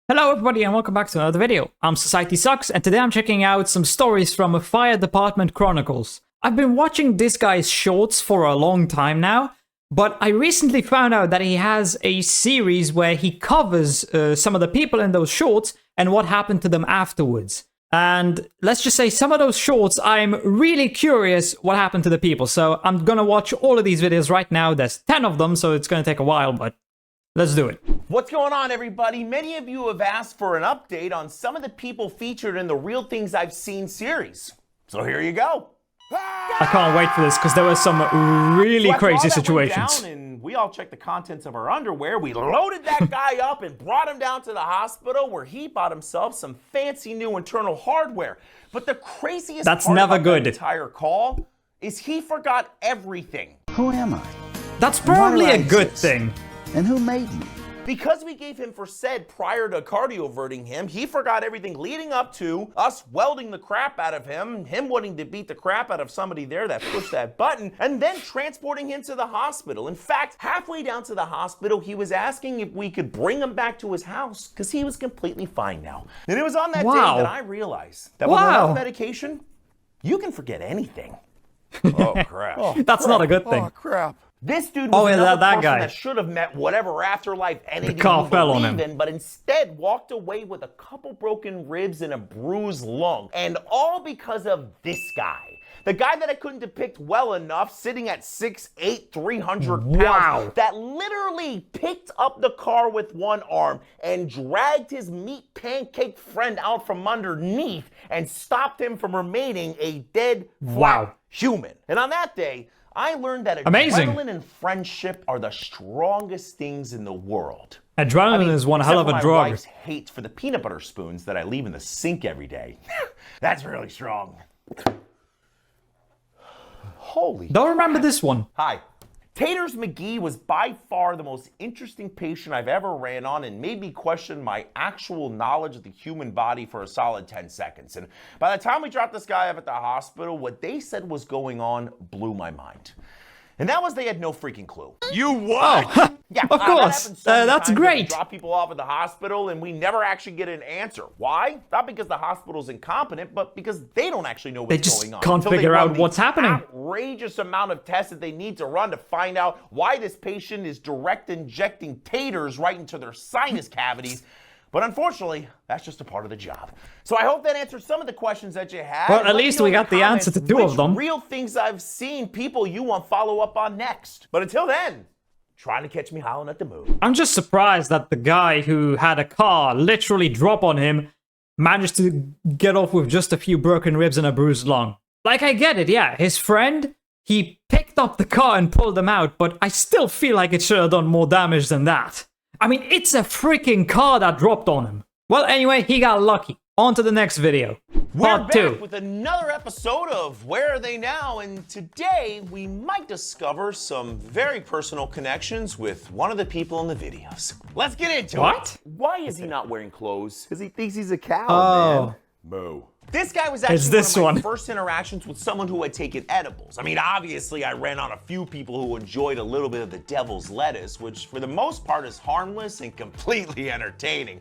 Hello everybody and welcome back to another video. I'm SocietySucks and today I'm checking out some stories from Fire Department Chronicles. I've been watching this guy's shorts for a long time now, but I recently found out that he has a series where he covers some of the people in those shorts and what happened to them afterwards. And let's just say some of those shorts, I'm really curious what happened to the people. So I'm gonna watch all of these videos right now. There's 10 of them, so it's gonna take a while, but let's do it. What's going on, everybody? Many of you have asked for an update on some of the people featured in the Real Things I've Seen series. So here you go. I can't wait for this because there were some really crazy situations. And we all checked the contents of our underwear. We loaded that guy up and brought him down to the hospital where he bought himself some fancy new internal hardware. But the craziest part about the entire call is he forgot everything. Who am I? That's probably a good thing. And who made me? Because we gave him for said prior to cardioverting him, he forgot everything leading up to us welding the crap out of him wanting to beat the crap out of somebody there that pushed that button, and then transporting him to the hospital. In fact, halfway down to the hospital, he was asking if we could bring him back to his house because he was completely fine now. And it was on that day that I realized that with enough medication, you can forget anything. Oh, crap. That's not a good thing. Oh, crap. This dude was another person that should have met whatever afterlife entity he believed in, but instead walked away with a couple broken ribs and a bruised lung. And all because of this guy. The guy that I couldn't depict well enough, sitting at 6'8", 300 pounds, that literally picked up the car with one arm and dragged his meat pancake friend out from underneath and stopped him from remaining a dead flat human. And on that day, I learned that adrenaline and friendship are the strongest things in the world. Adrenaline is one hell of a drug. My wife's hate for the peanut butter spoons that I leave in the sink every day. That's really strong. Holy Don't remember this one. Hi. Taters McGee was by far the most interesting patient I've ever ran on and made me question my actual knowledge of the human body for a solid 10 seconds. And by the time we dropped this guy up at the hospital, what they said was going on blew my mind. And that was they had no freaking clue. You what? Oh, yeah, of course. That's great. We drop people off at the hospital and we never actually get an answer. Why? Not because the hospital's incompetent, but because they don't actually know what's going on. They just can't figure out what's happening. Outrageous amount of tests that they need to run to find out why this patient is direct injecting taters right into their sinus cavities. But unfortunately, that's just a part of the job. So I hope that answers some of the questions that you had. Well, at least we got the answer to two of them. Real things I've seen, people you want follow up on next. But until then, try to catch me howling at the moon. I'm just surprised that the guy who had a car literally drop on him managed to get off with just a few broken ribs and a bruised lung. Like, I get it, yeah. His friend, he picked up the car and pulled him out, but I still feel like it should have done more damage than that. I mean, it's a freaking car that dropped on him. Well, anyway, he got lucky. On to the next video. We're back with another episode of Where Are They Now? And today we might discover some very personal connections with one of the people in the videos. Let's get into it. Why is he not wearing clothes? Because he thinks he's a cow, man. Moo. This guy was actually one of my first interactions with someone who had taken edibles. I mean, obviously, I ran on a few people who enjoyed a little bit of the devil's lettuce, which for the most part is harmless and completely entertaining.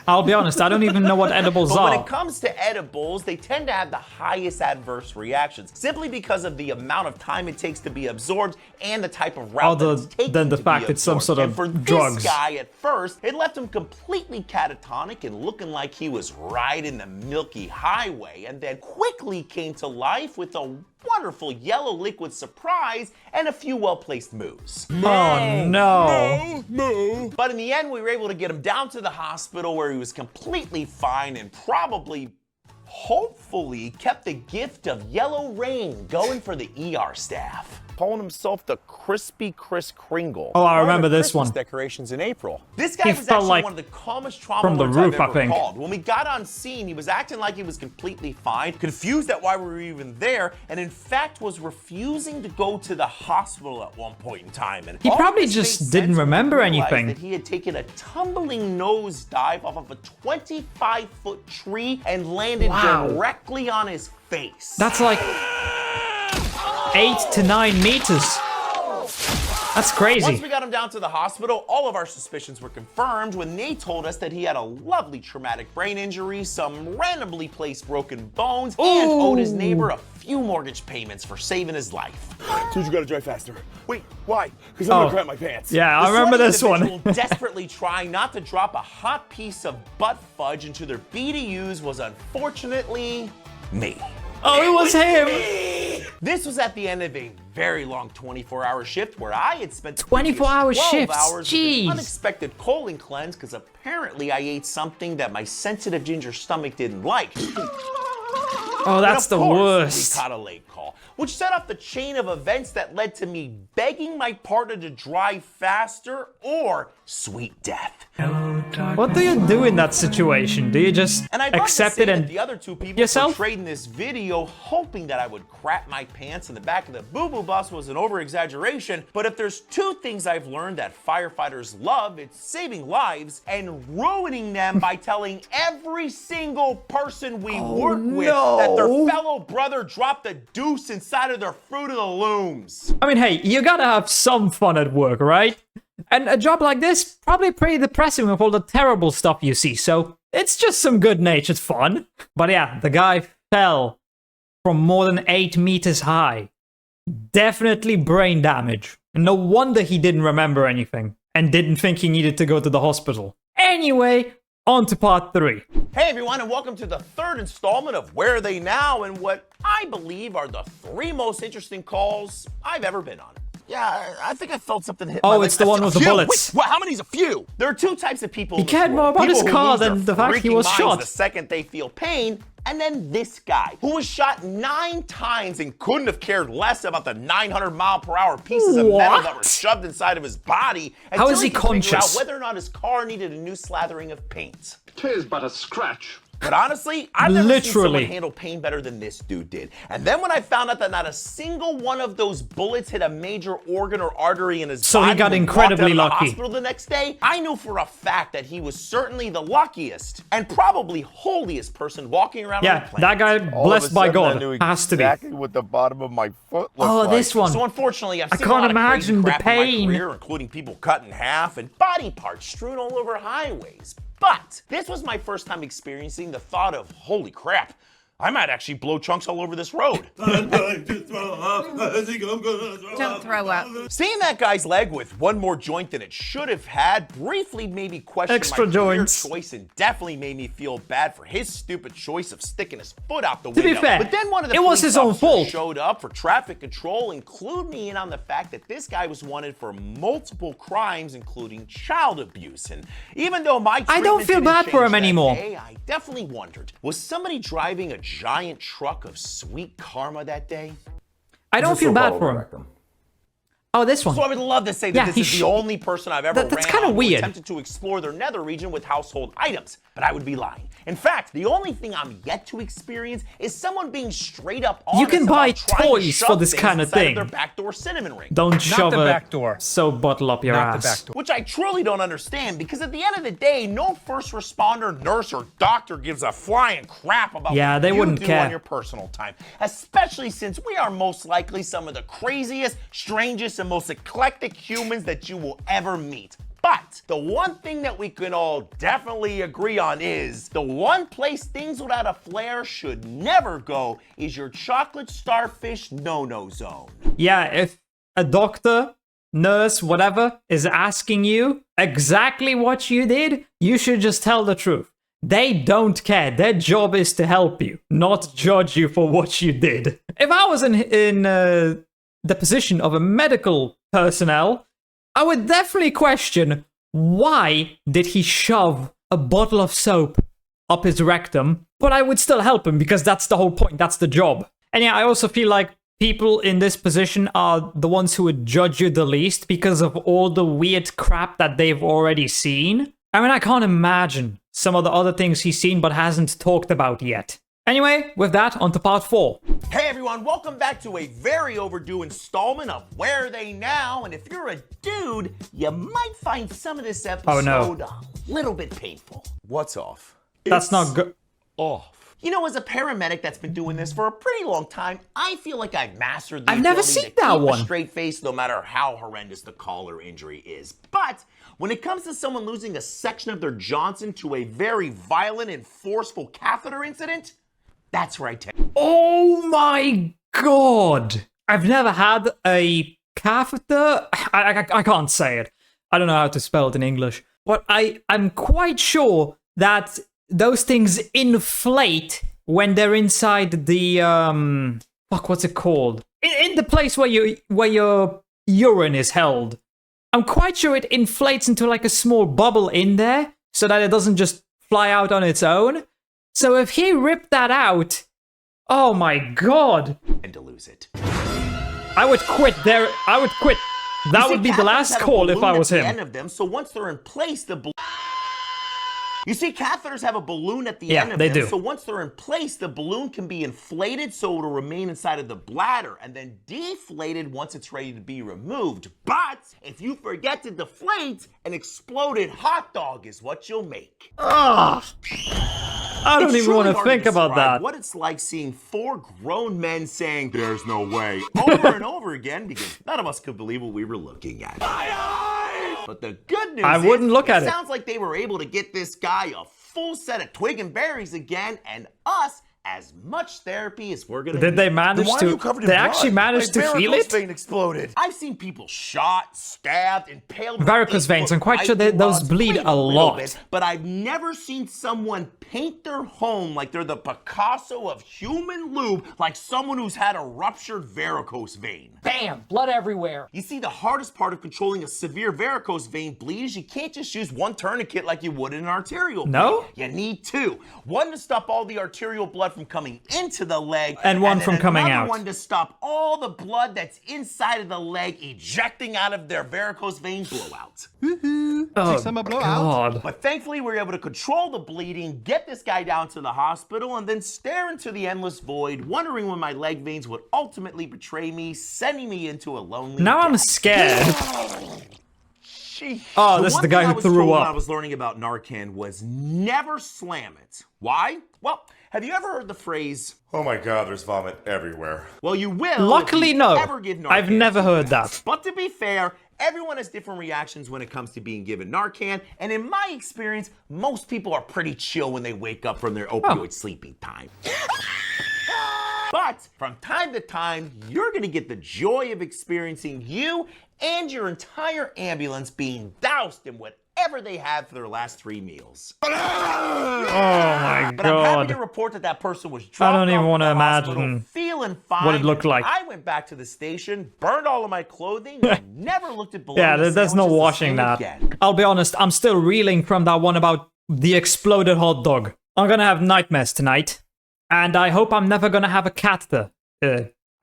I'll be honest, I don't even know what edibles are. But when it comes to edibles, they tend to have the highest adverse reactions, simply because of the amount of time it takes to be absorbed and the type of route that it's taken than the fact it's some sort of drugs. This guy, at first, it left him completely catatonic and looking like he was riding the Milky Highway, and then quickly came to life with a wonderful yellow liquid surprise and a few well-placed moves. Oh no. But in the end, we were able to get him down to the hospital where he was completely fine and probably, hopefully, kept the gift of yellow rain going for the ER staff. Calling himself the Crispy Kris Kringle. Oh, I remember this one. Decorations in April. This guy was actually one of the calmest trauma lords I've ever called. When we got on scene, he was acting like he was completely fine, confused at why we were even there, and in fact was refusing to go to the hospital at one point in time. And he probably just didn't remember anything. That he had taken a tumbling nosedive off of a 25-foot tree and landed directly on his face. That's like 8 to 9 meters. That's crazy. Once we got him down to the hospital, all of our suspicions were confirmed when they told us that he had a lovely traumatic brain injury, some randomly placed broken bones, and owed his neighbor a few mortgage payments for saving his life. Dude, you gotta drive faster. Wait, why? Because I'm gonna crap my pants. Yeah, I remember this one. Desperately trying not to drop a hot piece of butt fudge into their BDUs was unfortunately me. Oh, it was him. This was at the end of a very long 24-hour shift where I had spent 24-hour 12 shifts. hours with Jeez. an unexpected colon cleanse because apparently I ate something that my sensitive ginger stomach didn't like. Oh, that's the worst. We caught a late call, which set off the chain of events that led to me begging my partner to drive faster or sweet death. What do you do in that situation? Do you just accept it and the other two people yourself? portrayed in this video hoping that I would crap my pants in the back of the boo-boo bus was an over-exaggeration, but if there's two things I've learned that firefighters love, it's saving lives and ruining them by telling every single person we work with that their fellow brother dropped a deuce inside of their Fruit of the Looms. I mean, hey, you gotta have some fun at work, right? And a job like this, probably pretty depressing with all the terrible stuff you see, so it's just some good-natured fun. But yeah, the guy fell from more than 8 meters high. Definitely brain damage. And no wonder he didn't remember anything and didn't think he needed to go to the hospital. Anyway, on to part 3. Hey everyone, and welcome to the third installment of Where Are They Now, and what I believe are the 3 most interesting calls I've ever been on. Yeah, I think I felt something hit my leg. It's the one with the bullets. Wait, how many's a few? There are 2 types of people. He cared more about his car than the fact he was shot. The second they feel pain, and then this guy, who was shot 9 times and couldn't have cared less about the 900-mile-per-hour pieces of metal that were shoved inside of his body. How is he could figure conscious? out whether or not his car needed a new slathering of paint. 'Tis but a scratch. But honestly, I've never seen someone handle pain better than this dude did. And then when I found out that not a single one of those bullets hit a major organ or artery in his body, so he got incredibly lucky. The hospital the next day, I knew for a fact that he was certainly the luckiest and probably holiest person walking around on the planet. That guy, blessed by God, has to be. Exactly what the bottom of my foot looked like. This one. So unfortunately, I've seen I can't a lot of crazy imagine the crap in my pain. career, including people cut in half and body parts strewn all over highways. But this was my first time experiencing the thought of, holy crap, I might actually blow chunks all over this road. Don't throw up. Seeing that guy's leg with one more joint than it should have had briefly made me question Extra my career joints. choice and definitely made me feel bad for his stupid choice of sticking his foot out the window. To be fair, but then one of the it was his own fault. Showed up for traffic control and clued me in on the fact that this guy was wanted for multiple crimes, including child abuse. And even though my I don't feel bad for him anymore. Day, I definitely wondered, was somebody driving a giant truck of sweet karma that day? I don't feel bad for him. Oh, this one. So I would love to say that this is the only person I've ever that's kind of weird. Attempted to explore their nether region with household items, but I would be lying. In fact, the only thing I'm yet to experience is someone being straight up honest. You can buy about trying to toys shove for this things kind of inside thing. Their backdoor cinnamon ring. Don't shove the a back door. soap bottle up your Not the ass. back door. Which I truly don't understand, because at the end of the day, no first responder, nurse, or doctor gives a flying crap about what they you wouldn't do care on your personal time. Especially since we are most likely some of the craziest, strangest, and most eclectic humans that you will ever meet. But the one thing that we can all definitely agree on is the one place things without a flair should never go is your chocolate starfish no-no zone. Yeah, if a doctor, nurse, whatever, is asking you exactly what you did, you should just tell the truth. They don't care. Their job is to help you, not judge you for what you did. If I was in the position of a medical personnel, I would definitely question, why did he shove a bottle of soap up his rectum? But I would still help him because that's the whole point, that's the job. And yeah, I also feel like people in this position are the ones who would judge you the least because of all the weird crap that they've already seen. I mean, I can't imagine some of the other things he's seen but hasn't talked about yet. Anyway, with that, on to part 4. Hey everyone, welcome back to a very overdue installment of Where Are They Now? And if you're a dude, you might find some of this episode a little bit painful. What's off? That's not good. Off. You know, as a paramedic that's been doing this for a pretty long time, I feel like I've mastered the I've never ability seen to that keep one. a straight face no matter how horrendous the call or injury is. But when it comes to someone losing a section of their Johnson to a very violent and forceful catheter incident, that's where I take. Oh my god! I've never had a catheter. I can't say it. I don't know how to spell it in English. But I'm quite sure that those things inflate when they're inside the what's it called? In the place where your urine is held. I'm quite sure it inflates into like a small bubble in there so that it doesn't just fly out on its own. So if he ripped that out, oh my god. And to lose it. I would quit there. I would quit. That would be the last call if I was him. End of them, so once they're in place, you see, catheters have a balloon at the end of them, so once they're in place, the balloon can be inflated so it'll remain inside of the bladder and then deflated once it's ready to be removed. But if you forget to deflate, an exploded hot dog is what you'll make. Ugh. I don't even want to think about that. What it's like seeing 4 grown men saying, "There's no way," over and over again because none of us could believe what we were looking at. But the good news is, wouldn't look at it. Sounds like they were able to get this guy a full set of twig and berries again, and us as much therapy as we're gonna. Did they manage to? They actually managed to feel it. Vein exploded. I've seen people shot, stabbed, impaled. Varicose veins. I'm quite sure that those bleed a lot. But I've never seen someone paint their home like they're the Picasso of human lube, like someone who's had a ruptured varicose vein. Bam! Blood everywhere. You see, the hardest part of controlling a severe varicose vein bleed is you can't just use one tourniquet like you would in an arterial bleed. No? You need 2. One to stop all the arterial blood from coming into the leg, and one from coming out. One to stop all the blood that's inside of the leg ejecting out of their varicose vein blowout. Oh, God. But thankfully, we were able to control the bleeding, get this guy down to the hospital, and then stare into the endless void, wondering when my leg veins would ultimately betray me, sending me into a lonely Now I'm scared. Oh, this is the guy who threw up. What I was learning about Narcan was never slam it. Why? Well, have you ever heard the phrase, "Oh my god, there's vomit everywhere"? Well, you will. Luckily, no. Ever give Narcan. I've never heard that. But to be fair, everyone has different reactions when it comes to being given Narcan, and in my experience, most people are pretty chill when they wake up from their opioid sleeping time. But from time to time, you're gonna get the joy of experiencing you and your entire ambulance being doused in whatever they had for their last 3 meals. Oh my But I'm happy god. to report that that person was dropped I don't even off want to at the hospital imagine feeling fine. what it looked like. I went back to the station, burned all of my clothing, and never looked at bologna Yeah, there's no sandwiches the washing same that. again. I'll be honest, I'm still reeling from that one about the exploded hot dog. I'm gonna have nightmares tonight, and I hope I'm never gonna have a catheter.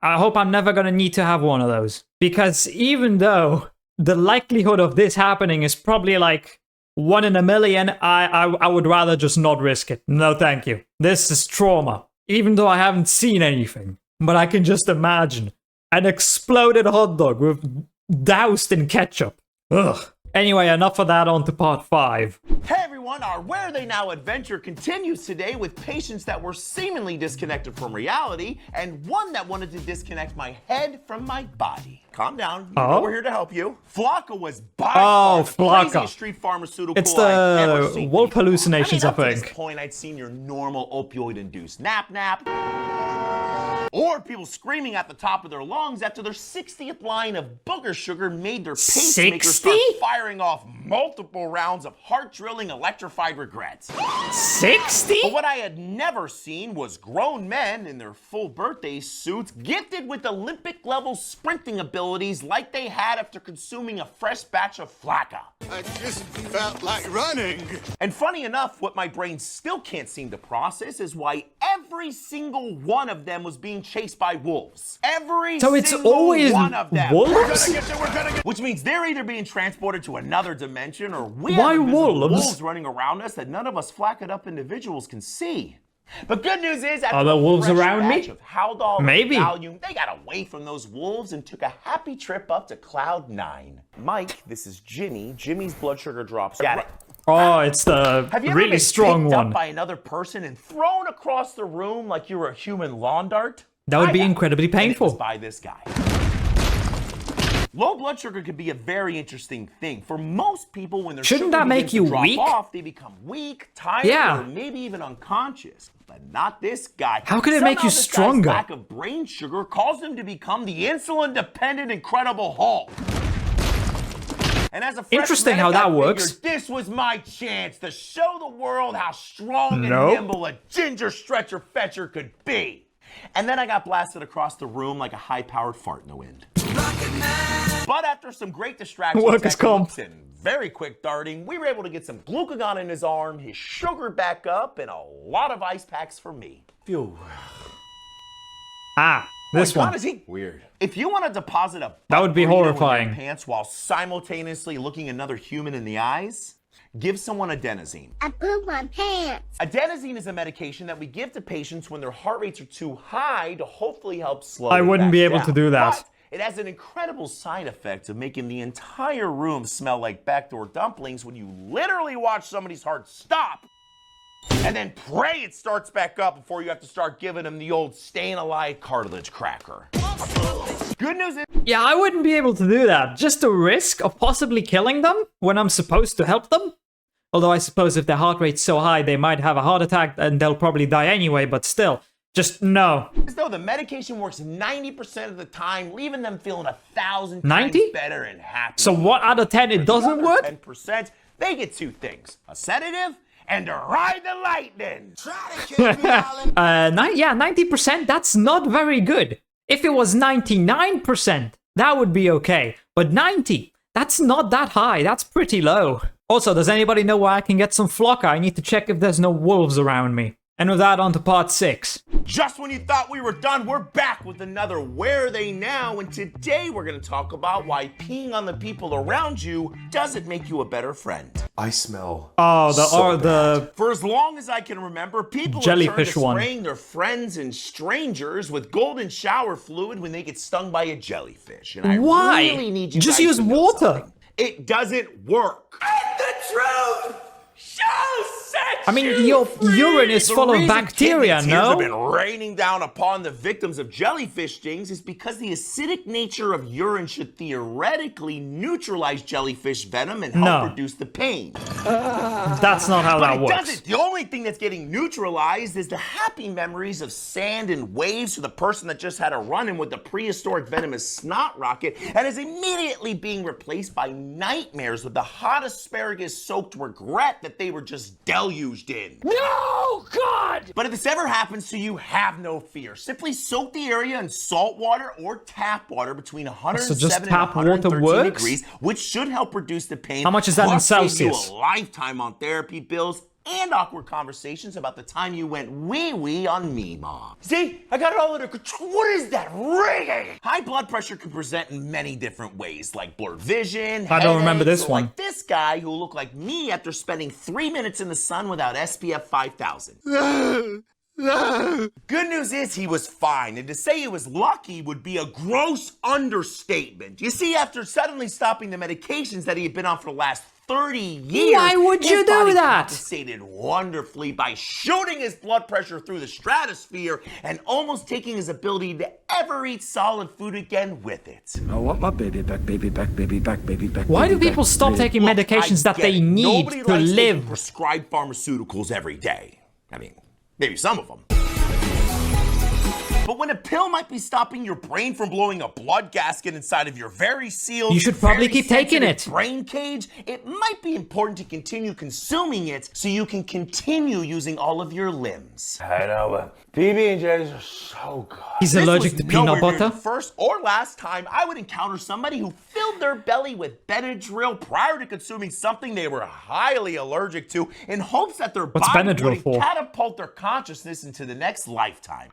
I hope I'm never gonna need to have one of those. Because even though the likelihood of this happening is probably like 1 in a million, I would rather just not risk it. No, thank you. This is trauma. Even though I haven't seen anything. But I can just imagine an exploded hot dog with doused in ketchup. Ugh. Anyway, enough of that, on to part 5. Hey everyone, our Where Are They Now adventure continues today with patients that were seemingly disconnected from reality and one that wanted to disconnect my head from my body. Calm down, you know we're here to help you. Flocka was by far the craziest street pharmaceutical It's I've ever the seen. wolf hallucinations, I up to think. this point, I'd seen your normal opioid-induced nap. Or people screaming at the top of their lungs after their 60th line of booger sugar made their pacemakers start firing off multiple rounds of heart-drilling electrified regrets. 60? But what I had never seen was grown men in their full birthday suits gifted with Olympic-level sprinting abilities like they had after consuming a fresh batch of Flocka. I just felt like running. And funny enough, what my brain still can't seem to process is why every single one of them was being chased by wolves. So it's always one of them. wolves? Which means they're either being transported to another dimension or we Why have invisible wolves? wolves running around us that none of us flaccid up individuals can see. But good news is, after Are there a wolves fresh around me? batch of Haldol and Maybe. Valium, they got away from those wolves and took a happy trip up to Cloud 9. Mike, this is Jimmy. Jimmy's blood sugar drops. Got it. Oh, it's the Have you really ever strong been picked one. up by another person and thrown across the room like you were a human lawn dart? That would be incredibly painful. And it was by this guy. Low blood sugar could be a very interesting thing. For most people, when their Shouldn't sugar that make begins you to drop weak? off, they become weak, tired, or maybe even unconscious. But not this guy. How could it make you Somehow this guy's stronger? lack of brain sugar caused him to become the insulin-dependent Incredible Hulk. And as a fresh Interesting medic, how that I works. figured this was my chance to show the world how strong and nimble a ginger stretcher fetcher could be. And then I got blasted across the room like a high-powered fart in the wind. But after some great distraction techniques and very quick darting, we were able to get some glucagon in his arm, his sugar back up, and a lot of ice packs for me. Phew. Ah, this one. Is he? Weird. If you want to deposit a That would be burrito in your horrifying. pants while simultaneously looking another human in the eyes, give someone adenosine. I pooped my pants. Adenosine is a medication that we give to patients when their heart rates are too high to hopefully help slow I it wouldn't back be able down. to do that. But it has an incredible side effect of making the entire room smell like backdoor dumplings when you literally watch somebody's heart stop and then pray it starts back up before you have to start giving them the old staying alive cartilage cracker. Good news is... Yeah, I wouldn't be able to do that. Just the risk of possibly killing them when I'm supposed to help them. Although I suppose if their heart rate's so high, they might have a heart attack and they'll probably die anyway, but still. Just no. As though the medication works 90% of the time, leaving them feeling 1,000 times 90? better and happy. So what out of 10 it doesn't work? 10%, they get two things: a sedative and to ride the lightning. Yeah, 90%, that's not very good. If it was 99%, that would be okay. But 90, that's not that high. That's pretty low. Also, does anybody know where I can get some flocka? I need to check if there's no wolves around me. And with that, on to part 6. Just when you thought we were done, we're back with another Where Are They Now? And today we're going to talk about why peeing on the people around you doesn't make you a better friend. I smell. Oh, the For as long as I can remember, people jellyfish are turned to one. spraying their friends and strangers with golden shower fluid when they get stung by a jellyfish. And I Why? really need you Just guys use to know water. something. It doesn't work. And the truth shall set I mean, your urine is full of bacteria, tears have been no? raining down upon the victims of jellyfish stings is because the acidic nature of urine should theoretically neutralize jellyfish venom and help reduce the pain. That's not how that It works. doesn't. The only thing that's getting neutralized is the happy memories of sand and waves for the person that just had a run-in with the prehistoric venomous snot rocket and is immediately being replaced by nightmares with the hot asparagus-soaked regret that they were just deluged in. No, God! But if this ever happens to you, have no fear. Simply soak the area in salt water or tap water between 107 So just and tap water 113 works? degrees, which should help reduce the pain. How much is that in plus save Celsius? you a lifetime on therapy bills and awkward conversations about the time you went wee-wee on me, Mom. See? I got it all under control. What is that ringing? High blood pressure can present in many different ways, like blurred vision, I don't remember headaches, this or one. like this guy who looked like me after spending 3 minutes in the sun without SPF 5000. Good news is he was fine, and to say he was lucky would be a gross understatement. You see, after suddenly stopping the medications that he had been on for the last 30 years, Why would you his do body that? compensated wonderfully by shooting his blood pressure through the stratosphere and almost taking his ability to ever eat solid food again with it. I want my baby back, baby back, baby back, baby back. Why do baby people back, stop baby. taking medications that I they get it. need Nobody to likes taking live? prescribed pharmaceuticals every day. I mean, maybe some of them. But when a pill might be stopping your brain from blowing a blood gasket inside of your very sealed, You should probably very keep taking sensitive it. brain cage, it might be important to continue consuming it so you can continue using all of your limbs. I know, but PB&Js are so good. He's This allergic was to peanut nowhere near butter? the first or last time I would encounter somebody who filled their belly with Benadryl prior to consuming something they were highly allergic to in hopes that their What's body Benadryl would for? catapult their consciousness into the next lifetime.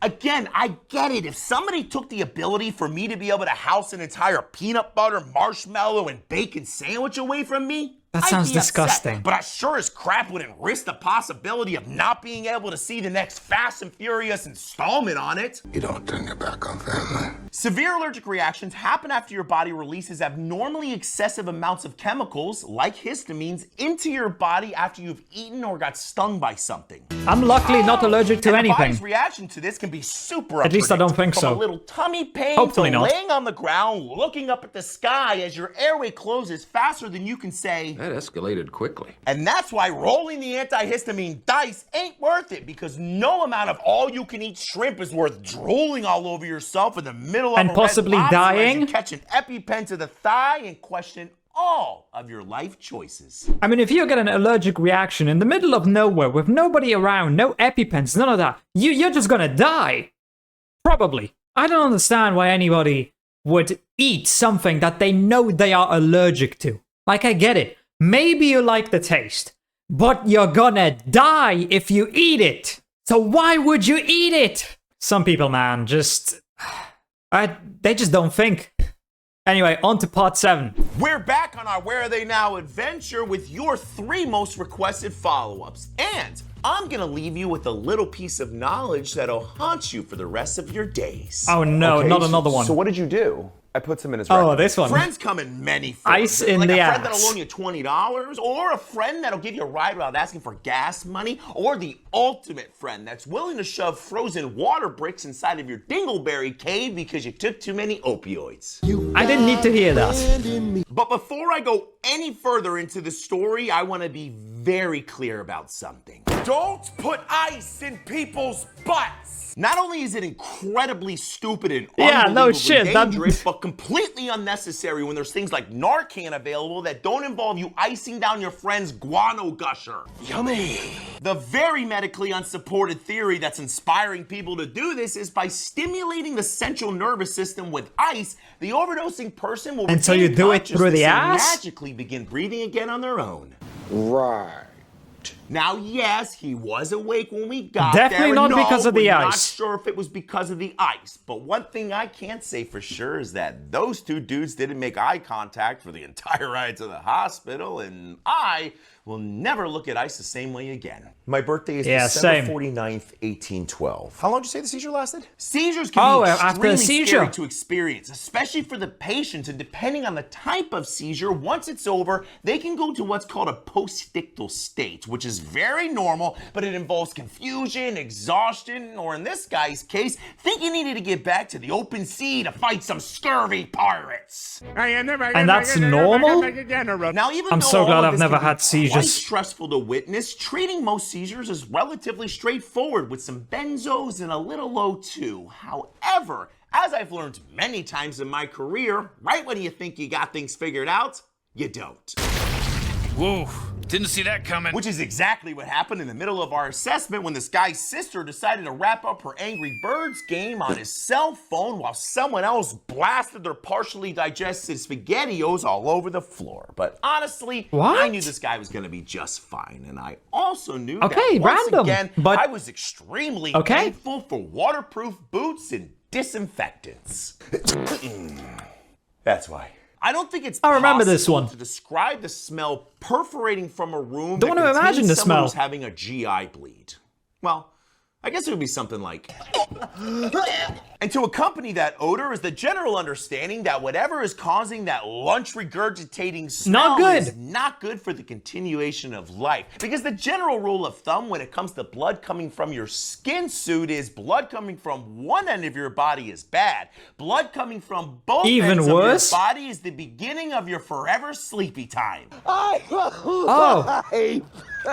Again, I get it. If somebody took the ability for me to be able to house an entire peanut butter, marshmallow, and bacon sandwich away from me, That I'd sounds be upset, disgusting. but I sure as crap wouldn't risk the possibility of not being able to see the next Fast and Furious installment on it. You don't turn your back on family. Severe allergic reactions happen after your body releases abnormally excessive amounts of chemicals, like histamines, into your body after you've eaten or got stung by something. I'm luckily not allergic to And anything. The body's reaction to this can be super At least I don't think From so. a little tummy pain Hopefully to not. laying on the ground, looking up at the sky as your airway closes faster than you can say. That escalated quickly. And that's why rolling the antihistamine dice ain't worth it, because no amount of all-you-can-eat shrimp is worth drooling all over yourself in the middle of And a possibly red lobster as dying. you catch an EpiPen to the thigh and question all of your life choices. I mean, if you get an allergic reaction in the middle of nowhere with nobody around, no EpiPens, none of that, you're just gonna die. Probably. I don't understand why anybody would eat something that they know they are allergic to. Like, I get it. Maybe you like the taste, but you're gonna die if you eat it. So why would you eat it? Some people, man, just... they just don't think. Anyway, on to part 7. We're back on our Where Are They Now adventure with your 3 most requested follow-ups. And I'm gonna leave you with a little piece of knowledge that'll haunt you for the rest of your days. Oh no, Okay, not another one. So what did you do? I put some in his Oh, record. this one. Friends come in many forms. Ice in like the a friend ass. that'll loan you $20, or a friend that'll give you a ride without asking for gas money, or the ultimate friend that's willing to shove frozen water bricks inside of your dingleberry cave because you took too many opioids. I didn't need to hear that. But before I go any further into the story, I want to be very clear about something. Don't put ice in people's butts. Not only is it incredibly stupid and Yeah, no unbelievably shit, that- dangerous, but completely unnecessary when there's things like Narcan available that don't involve you icing down your friend's guano gusher. Yummy. The very medically unsupported theory that's inspiring people to do this is by stimulating the central nervous system with ice, the overdosing person will And so retain you do it through the consciousness and ass? magically begin breathing again on their own. Right. Now, yes, he was awake when we got Definitely there. not No, because of the we're ice. Not sure if it was because of the ice, but one thing I can't say for sure is that those 2 dudes didn't make eye contact for the entire ride to the hospital, and I will never look at ice the same way again. My birthday is Yeah, December same. 49th, 1812. How long did you say the seizure lasted? Seizures can be after a extremely seizure. scary to experience, especially for the patients, and depending on the type of seizure, once it's over, they can go to what's called a postictal state, which is very normal, but it involves confusion, exhaustion, or in this guy's case, thinking he needed to get back to the open sea to fight some scurvy pirates. And that's normal? Now, even I'm though so all glad of I've this never can be had seizures. quite stressful to witness, treating most seizures is relatively straightforward with some benzos and a little O2. However, as I've learned many times in my career, right when you think you got things figured out, you don't. Whoa, didn't see that coming. Which is exactly what happened in the middle of our assessment when this guy's sister decided to wrap up her Angry Birds game on his cell phone while someone else blasted their partially digested SpaghettiOs all over the floor. But honestly, What? I knew this guy was going to be just fine. And I also knew Okay, that once random, again, but- I was extremely Okay. thankful for waterproof boots and disinfectants. That's why. I don't think it's I remember this possible one. to describe the smell perforating from a room Don't that wanna imagine contains the someone smell. who's having a GI bleed. Well, I guess it would be something like... And to accompany that odor is the general understanding that whatever is causing that lunch regurgitating smell Not good. is not good for the continuation of life. Because the general rule of thumb when it comes to blood coming from your skin suit is blood coming from one end of your body is bad. Blood coming from both Even ends worse? of your body is the beginning of your forever sleepy time. Oh,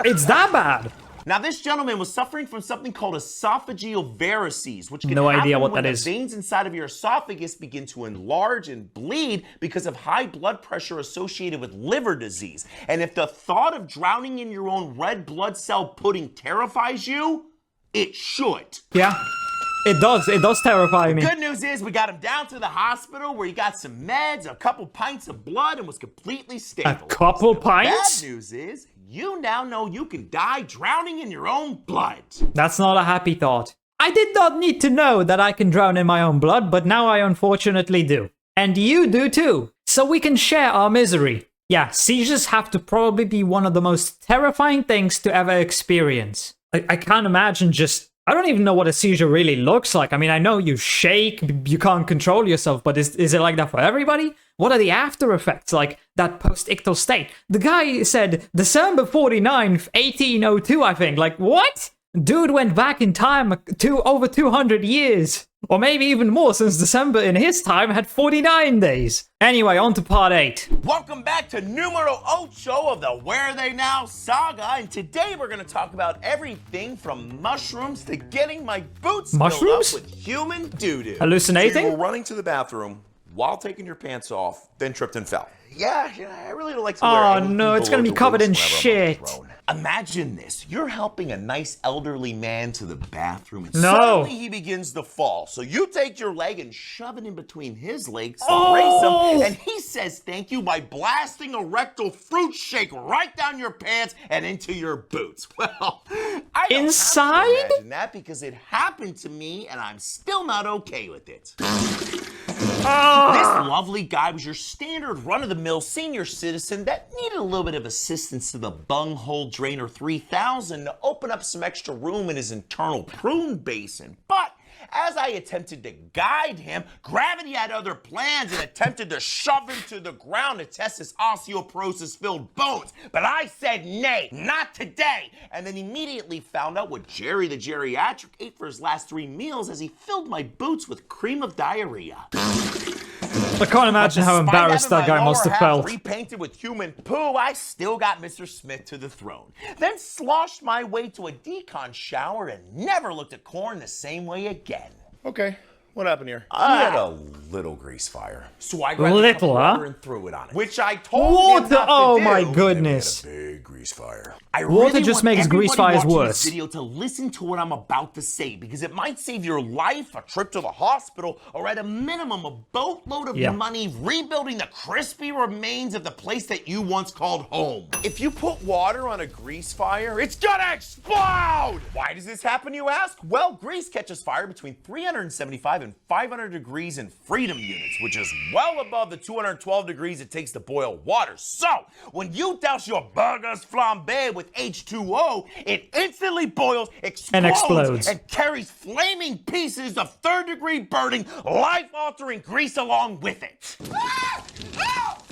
it's that bad. Now, this gentleman was suffering from something called esophageal varices, which can No happen idea what when that the is. veins inside of your esophagus begin to enlarge and bleed because of high blood pressure associated with liver disease. And if the thought of drowning in your own red blood cell pudding terrifies you, it should. Yeah, it does. It does terrify me. Good news is we got him down to the hospital where he got some meds, a couple pints of blood, and was completely stable. couple pints? Bad news is you now know you can die drowning in your own blood. That's not a happy thought. I did not need to know that I can drown in my own blood, but now I unfortunately do. And you do too. So we can share our misery. Yeah, seizures have to probably be one of the most terrifying things to ever experience. I can't imagine just... I don't even know what a seizure really looks like. I mean, I know you shake, you can't control yourself, but is it like that for everybody? What are the after effects, like that post-ictal state? The guy said December 49th, 1802, I think. Like, what? Dude went back in time to over 200 years. Or maybe even more, since December in his time had 49 days. Anyway, on to part 8. Welcome back to numero 8 of the Where Are They Now saga, and today we're going to talk about everything from mushrooms to getting my boots filled up with human doo-doo. Hallucinating? So you were running to the bathroom while taking your pants off, then tripped and fell. Yeah, I really don't like to wear anything no, it's going to be covered in shit. Imagine this. You're helping a nice elderly man to the bathroom, and No. suddenly he begins to fall. So you take your leg and shove it in between his legs to brace him, and he says thank you by blasting a rectal fruit shake right down your pants and into your boots. Well, I don't Inside? have to imagine that because it happened to me, and I'm still not okay with it. This lovely guy was your standard run-of-the-mill senior citizen that needed a little bit of assistance to the bunghole drainer 3000 to open up some extra room in his internal prune basin. But as I attempted to guide him, gravity had other plans and attempted to shove him to the ground to test his osteoporosis-filled bones. But I said, nay, not today. And then immediately found out what Jerry the geriatric ate for his last 3 meals as he filled my boots with cream of diarrhea. I can't imagine how embarrassed that guy must have felt. Repainted with human poo, I still got Mr. Smith to the throne. Then sloshed my way to a decon shower and never looked at corn the same way again. Okay, what happened here? I had a little grease fire. So I grabbed a cup of water and threw it on it. Which I told him not to Oh do. my goodness. Big grease fire. I Water really just want makes grease everybody fires watching worse. This video to listen to what I'm about to say because it might save your life, a trip to the hospital, or at a minimum a boatload of money rebuilding the crispy remains of the place that you once called home. If you put water on a grease fire, it's gonna explode! Why does this happen, you ask? Well, grease catches fire between 375 and 500 degrees in freedom units, which is well above the 212 degrees it takes to boil water. So, when you douse your burgers flambé with H2O, it instantly boils, explodes, and carries flaming pieces of third-degree burning, life-altering grease along with it.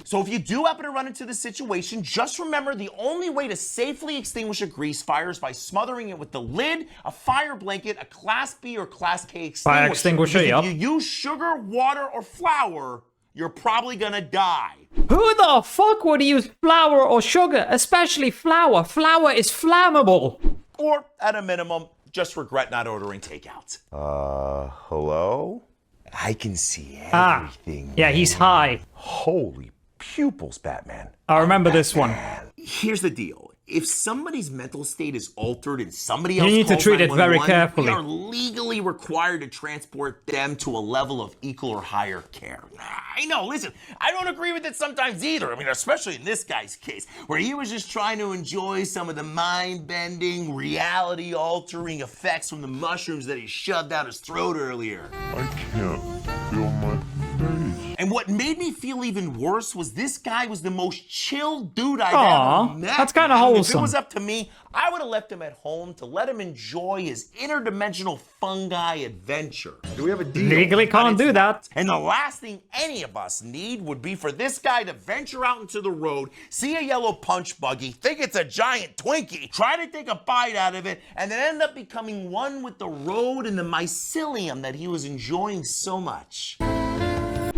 So if you do happen to run into this situation, just remember the only way to safely extinguish a grease fire is by smothering it with the lid, a fire blanket, a Class B or Class K extinguisher. Fire extinguisher, If you use sugar, water, or flour, you're probably gonna die. Who the fuck would use flour or sugar? Especially flour. Flour is flammable. Or, at a minimum, just regret not ordering takeout. Hello? I can see everything. Yeah, he's high. Holy pupils, Batman. I remember this one. Here's the deal. If somebody's mental state is altered and somebody else You need to calls treat it very 911, carefully. we are legally required to transport them to a level of equal or higher care. I know, listen, I don't agree with it sometimes either. I mean, especially in this guy's case, where he was just trying to enjoy some of the mind-bending, reality-altering effects from the mushrooms that he shoved down his throat earlier. I can't feel my face. And what made me feel even worse was this guy was the most chill dude I've Aw, ever met. that's kinda I mean, wholesome. If it was up to me, I would have left him at home to let him enjoy his interdimensional fungi adventure. Do we have a deal? Legally can't do that. And the last thing any of us need would be for this guy to venture out into the road, see a yellow punch buggy, think it's a giant Twinkie, try to take a bite out of it, and then end up becoming one with the road and the mycelium that he was enjoying so much.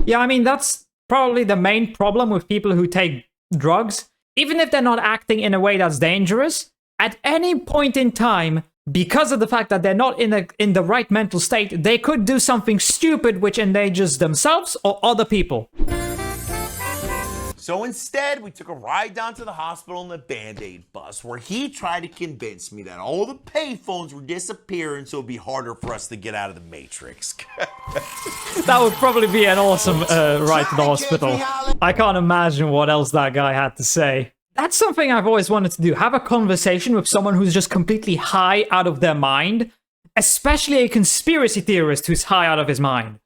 Yeah, I mean, that's probably the main problem with people who take drugs. Even if they're not acting in a way that's dangerous, at any point in time, because of the fact that they're not in the right mental state, they could do something stupid which endangers themselves or other people. So instead, we took a ride down to the hospital in the Band-Aid bus, where he tried to convince me that all the payphones were disappearing, so it'd be harder for us to get out of the Matrix. That would probably be an awesome ride to the hospital. I can't imagine what else that guy had to say. That's something I've always wanted to do. Have a conversation with someone who's just completely high out of their mind. Especially a conspiracy theorist who's high out of his mind.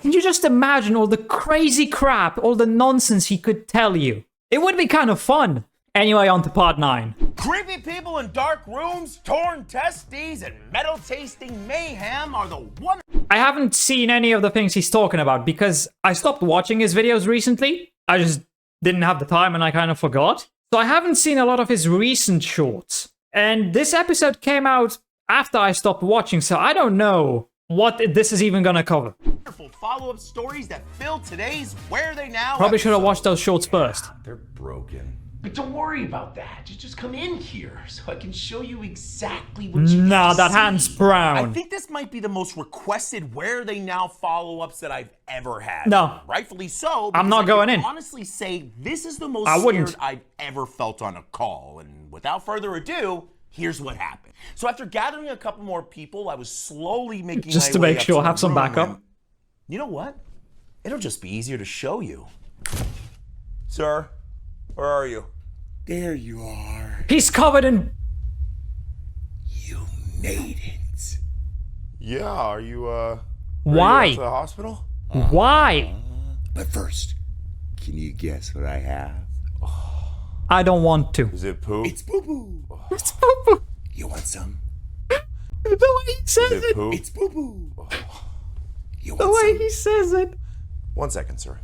Can you just imagine all the crazy crap, all the nonsense he could tell you? It would be kind of fun. Anyway, on to part 9. Creepy people in dark rooms, torn testes, and metal-tasting mayhem are the one. I haven't seen any of the things he's talking about because I stopped watching his videos recently. I just didn't have the time and I kind of forgot. So I haven't seen a lot of his recent shorts. And this episode came out after I stopped watching, so I don't know what this is even gonna cover. Wonderful follow-up stories that fill today's Where Are They Now? Probably should have watched those shorts first. They're broken. But don't worry about that. Just come in here so I can show you exactly what you Nah, need to that see. hand's I brown. think this might be the most requested Where Are They Now follow-ups that I've ever had. No. Rightfully so. I'm not because going I can in. honestly say this is the most I wouldn't. scared I've ever felt on a call. And without further ado, here's what happened. So after gathering a couple more people, I was slowly making Just my to way make up sure, the have some room backup. when- You know what? It'll just be easier to show you. Sir, where are you? There you are. He's covered in... You made it. Yeah, are you, ready Why? to go to the hospital? Why? But first, can you guess what I have? I don't want to. Is it poop? It's boo-boo. It's poo-poo. You want some? The way he says Is it it. poop? It's boo-boo. You The want way some? he says it. 1 second, sir.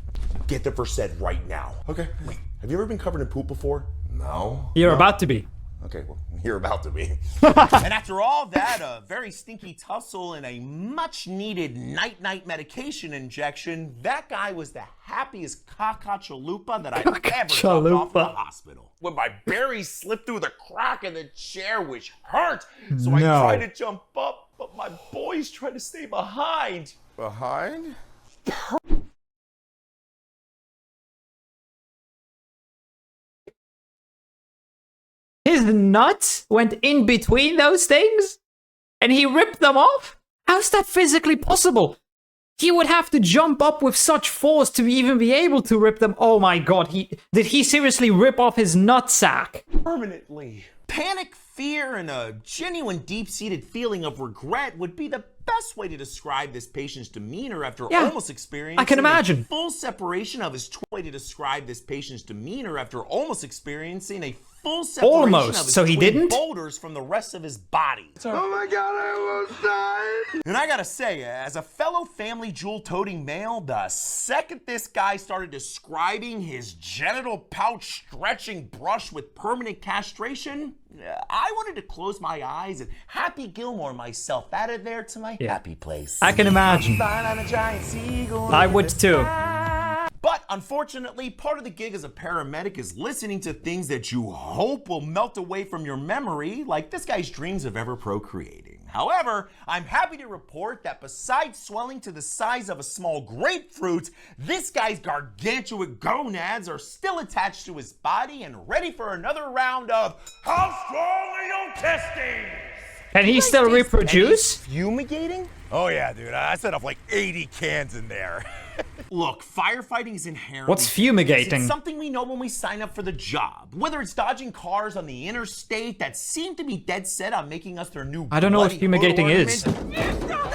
Get the Versed right now. Okay. Wait, have you ever been covered in poop before? No. You're about to be. Okay, well, you're about to be. And after all that, a very stinky tussle and a much-needed night-night medication injection, that guy was the happiest caca-chalupa that I've ever dropped off in the hospital. When my berries slipped through the crack in the chair, which hurt, so I No. tried to jump up, but my boys tried to stay behind. Behind? His nuts went in between those things? And he ripped them off? How's that physically possible? He would have to jump up with such force to even be able to rip them. Oh my god, did he seriously rip off his nutsack? Permanently. Panic, fear, and a genuine deep-seated feeling of regret would be the best way to describe this patient's demeanor after Yeah, almost experiencing I can imagine. a full separation of his way to describe this patient's demeanor after almost experiencing a full separation Almost, of his so he twin didn't? boulders from the rest of his body. Oh my god, I almost died. And I gotta say, as a fellow family jewel-toting male, the second this guy started describing his genital pouch stretching brush with permanent castration, I wanted to close my eyes and Happy Gilmore myself out of there to my happy place. I can imagine. Flying on a giant seagull I in would the too. sky. But unfortunately, part of the gig as a paramedic is listening to things that you hope will melt away from your memory, like this guy's dreams of ever procreating. However, I'm happy to report that besides swelling to the size of a small grapefruit, this guy's gargantuan gonads are still attached to his body and ready for another round of How Strong Are Your Testes? Can he still reproduce? Fumigating? Oh, yeah, dude. I set up like 80 cans in there. Look, firefighting is inherently... What's fumigating? It's something we know when we sign up for the job. Whether it's dodging cars on the interstate that seem to be dead set on making us their new I don't know what bloody fumigating hood is. ornament.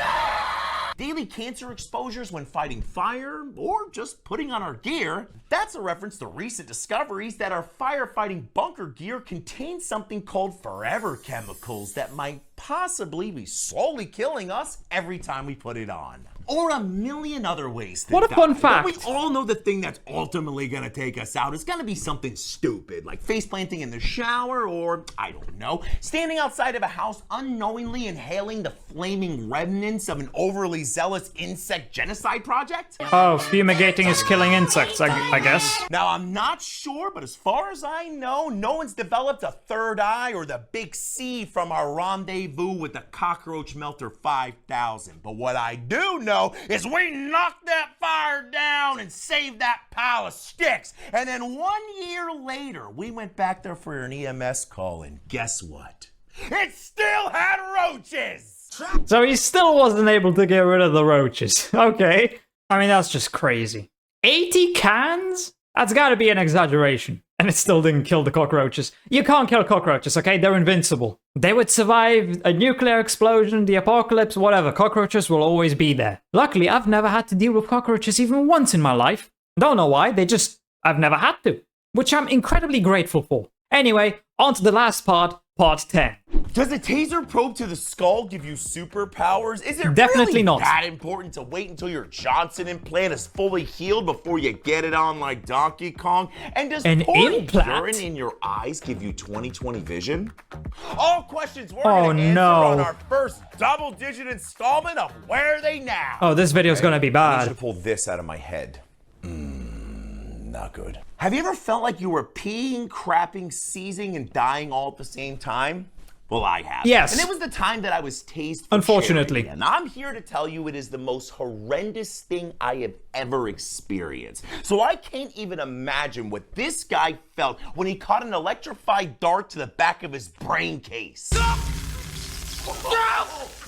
Daily cancer exposures when fighting fire, or just putting on our gear. That's a reference to recent discoveries that our firefighting bunker gear contains something called forever chemicals that might possibly be slowly killing us every time we put it on. Or a million other ways to What a die. fun But fact. we all know the thing that's ultimately gonna take us out is gonna be something stupid, like face planting in the shower, or, I don't know, standing outside of a house unknowingly inhaling the flaming remnants of an overly zealous insect genocide project. Oh, fumigating is killing insects, I guess. Now, I'm not sure, but as far as I know, no one's developed a third eye or the big C from our rendezvous with the Cockroach Melter 5000. But what I do know is we knocked that fire down and saved that pile of sticks. And then 1 year later, we went back there for an EMS call, and guess what? It still had roaches! So he still wasn't able to get rid of the roaches. Okay. I mean, that's just crazy. 80 cans? That's gotta be an exaggeration. And it still didn't kill the cockroaches. You can't kill cockroaches, okay? They're invincible. They would survive a nuclear explosion, the apocalypse, whatever. Cockroaches will always be there. Luckily, I've never had to deal with cockroaches even once in my life. Don't know why, I've never had to. which I'm incredibly grateful for. Anyway, on to the last part, part 10. Does a taser probe to the skull give you superpowers? Is it Definitely really not. that important to wait until your Johnson implant is fully healed before you get it on like Donkey Kong? And does An pouring implant? urine in your eyes give you 20/20 vision? All questions we're Oh, gonna answer no. on our first double-digit installment of Where Are They Now? Oh, this video's gonna be I need bad. you to pull this out of my head. Not good. Have you ever felt like you were peeing, crapping, seizing, and dying all at the same time? Well, I have. Yes. And it was the time that I was tased for Unfortunately. charity, and I'm here to tell you it is the most horrendous thing I have ever experienced. So I can't even imagine what this guy felt when he caught an electrified dart to the back of his brain case.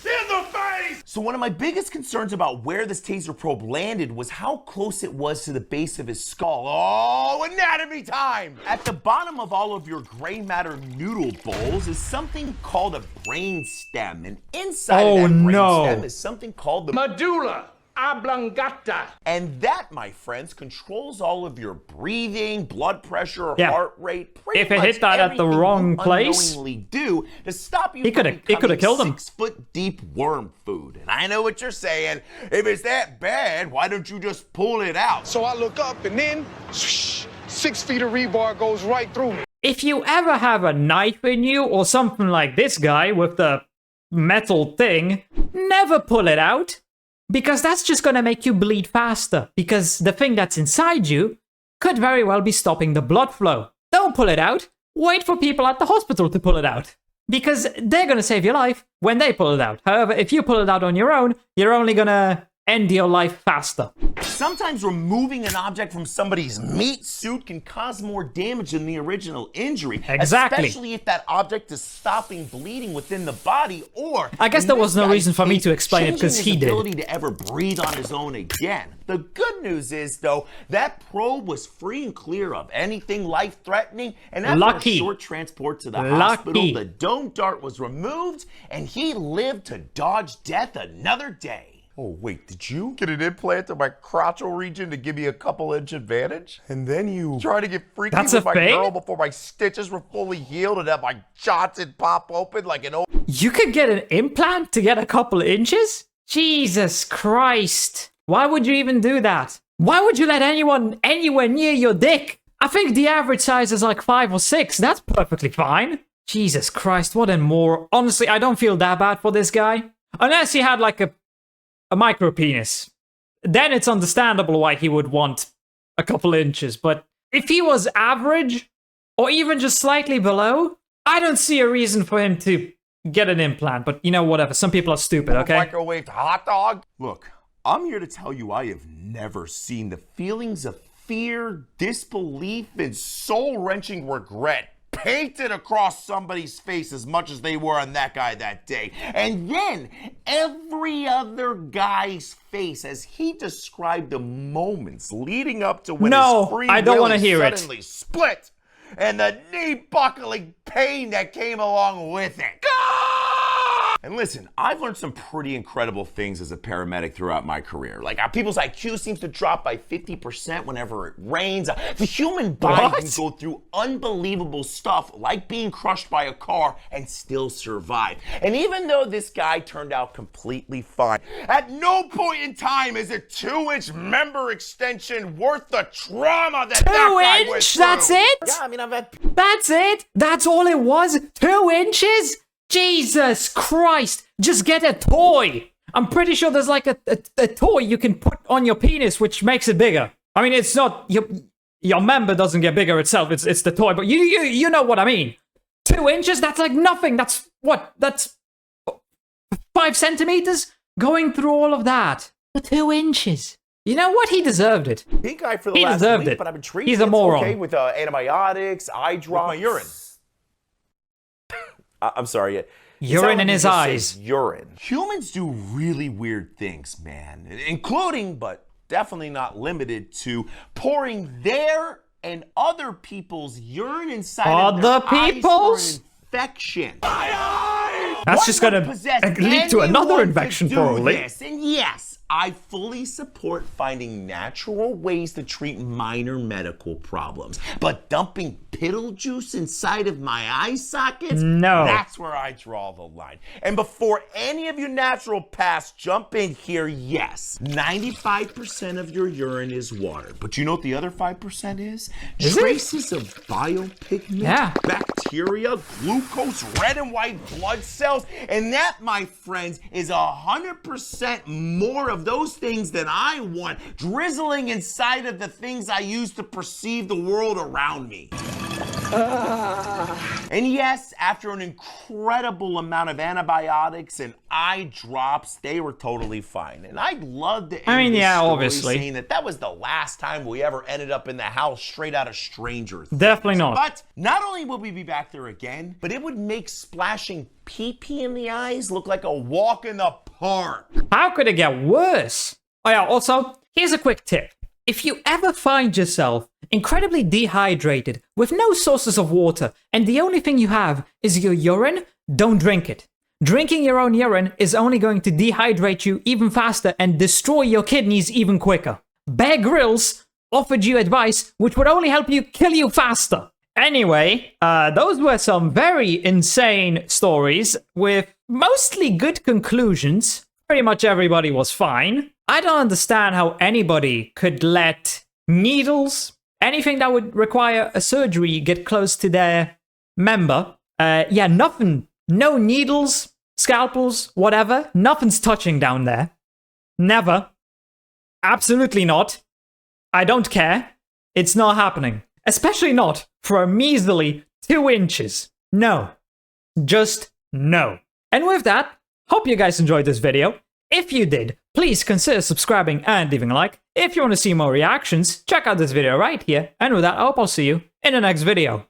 In the face! So one of my biggest concerns about where this taser probe landed was how close it was to the base of his skull. Oh, anatomy time! At the bottom of all of your gray matter noodle bowls is something called a brain stem, and inside of that brain stem is something called the medulla oblongata. And that, my friends, controls all of your breathing, blood pressure, Yeah. heart rate. Pretty If it much hit that at the everything wrong you place, unknowingly do to stop you he from coulda killed him. 6-foot deep worm food. And I know what you're saying. If it's that bad, why don't you just pull it out? So I look up and then, swish, 6 feet of rebar goes right through me. If you ever have a knife in you or something like this guy with the metal thing, never pull it out. Because that's just gonna make you bleed faster. Because the thing that's inside you could very well be stopping the blood flow. Don't pull it out. Wait for people at the hospital to pull it out. Because they're gonna save your life when they pull it out. However, if you pull it out on your own, you're only gonna end your life faster. Sometimes removing an object from somebody's meat suit can cause more damage than the original injury. Exactly. Especially if that object is stopping bleeding within the body, or I guess in there this was no guy's reason for me case, to explain it because changing he his did. ability to ever breathe on his own again. The good news is, though, that probe was free and clear of anything life-threatening, and after Lucky. a short transport to the Lucky. hospital, the dome dart was removed, and he lived to dodge death another day. Oh, wait, did you get an implant in my crotchal region to give me a couple-inch advantage? And then you try to get freaky That's with a my thing? girl before my stitches were fully healed and have my Johnson pop open like an old... You could get an implant to get a couple inches? Jesus Christ. Why would you even do that? Why would you let anyone anywhere near your dick? I think the average size is like 5 or 6. That's perfectly fine. Jesus Christ, what a more... Honestly, I don't feel that bad for this guy. Unless he had like a micro penis. Then it's understandable why he would want a couple inches. But if he was average, or even just slightly below, I don't see a reason for him to get an implant. But you know, whatever. Some people are stupid, okay? Microwaved hot dog? Look, I'm here to tell you I have never seen the feelings of fear, disbelief, and soul-wrenching regret painted across somebody's face as much as they were on that guy that day. And then every other guy's face as he described the moments leading up to when his free I don't will wanna hear it. suddenly split and the knee-buckling pain that came along with it. And listen, I've learned some pretty incredible things as a paramedic throughout my career. Like how people's IQ seems to drop by 50% whenever it rains. The human body can go through unbelievable stuff like being crushed by a car and still survive. And even though this guy turned out completely fine, at no point in time is a 2-inch member extension worth the trauma that that guy went through. That's it? Yeah, I mean, I've had... That's it? That's all it was? 2 inches? Jesus Christ! Just get a toy! I'm pretty sure there's like a toy you can put on your penis which makes it bigger. I mean, it's not... Your member doesn't get bigger itself, it's the toy, but you know what I mean. 2 inches? That's like nothing. That's what? That's 5 centimeters? Going through all of that. For 2 inches. You know what? He deserved it. Pink eye for the He last deserved week, it. but I've been treated. He's a moron. Okay with antibiotics, eye drops. With my urine. I'm sorry. Urine in his eyes. Urine. Humans do really weird things, man, including, but definitely not limited to, pouring their and other people's urine inside of their Other people's? eyes for an infection. That's just gonna lead to another infection, probably. This? And yes, I fully support finding natural ways to treat minor medical problems. But dumping piddle juice inside of my eye sockets? No. That's where I draw the line. And before any of you naturopaths jump in here, yes, 95% of your urine is water. But you know what the other 5% is? Traces of biopigment, bacteria, glucose, red and white blood cells. And that, my friends, is 100% more of those things than I want drizzling inside of the things I use to perceive the world around me. And yes, after an incredible amount of antibiotics and eye drops, they were totally fine. And I'd love to end this story obviously saying that was the last time we ever ended up in the house straight out of Stranger Things. Definitely not. But not only will we be back there again, but it would make splashing pee-pee in the eyes look like a walk in the park. How could it get worse? Oh yeah, also, here's a quick tip. If you ever find yourself incredibly dehydrated with no sources of water and the only thing you have is your urine, don't drink it. Drinking your own urine is only going to dehydrate you even faster and destroy your kidneys even quicker. Bear Grylls offered you advice which would only help you kill you faster. Anyway, those were some very insane stories with mostly good conclusions. Pretty much everybody was fine. I don't understand how anybody could let needles, anything that would require a surgery, get close to their member. Yeah, nothing. No needles, scalpels, whatever. Nothing's touching down there. Never. Absolutely not. I don't care. It's not happening. Especially not for a measly 2 inches. No. Just no. And with that, hope you guys enjoyed this video. If you did, please consider subscribing and leaving a like. If you want to see more reactions, check out this video right here. And with that, I hope I'll see you in the next video.